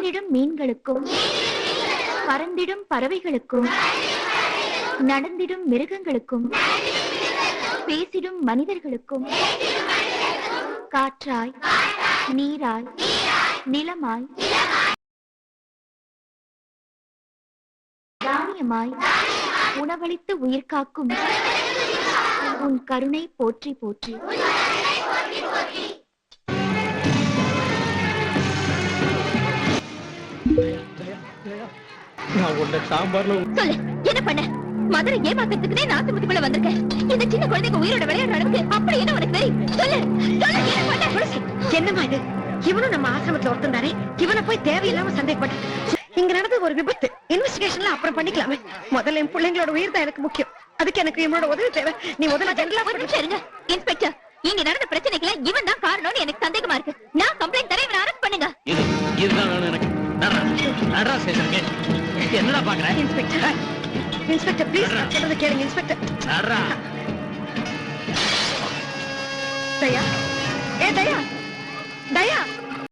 மீனிடும் மீன்களுக்கும் பறந்திடும் பறவைகளுக்கும் நடந்திடும் மிருகங்களுக்கும் பேசிடும் மனிதர்களுக்கும் காற்றாய் நீராய் நிலமாய் தானியமாய் உணவளித்து உயிர் காக்கும் உன் கருணை போற்றி போற்றி. சொல்லு, என்ன பண்ண? மதுரை ஏமாத்துறதுக்குனே நாசமுத்துக்குள்ள வந்திருக்கேன். இந்த சின்ன குழந்தைக்கு உயிரோட விளையாடுற அளவுக்கு அப்படி என்ன உனக்கு தெரியும்? சொல்லு சொல்லு, என்ன பண்ண? என்னமா இது? இவனும் நம்ம ஆசிரமத்துல ஒருத்தன் தானே. இவனை போய் தேவையில்லாம சந்தேகப்பட்ட. இங்க நடந்தது ஒரு விபத்து. இன்வெஸ்டிகேஷன்ல அப்புறம் பண்ணிக்கலாமே. முதல்ல என் பிள்ளைங்களோட உயிர் தான் எனக்கு முக்கியம். அதுக்கு எனக்கு இவனோட உதவி தேவை. நீ முதல்ல ஜெனரலா இருங்க. இன்ஸ்பெக்டர், இங்க நடந்த பிரச்சனைக்கு இவன் தான் காரணம்னு எனக்கு சந்தேகமா இருக்கு. நான் கம்ப்ளைண்ட் தரேன், இவனை அரெஸ்ட் பண்ணுங்க. இதுதான் வேணும் எனக்கு. என்னடா பாக்குற? இன்ஸ்பெக்டர், இன்ஸ்பெக்டர் ப்ளீஸ் சொல்றத கேளுங்க இன்ஸ்பெக்டர். தயா, ஏ தயா, தயா.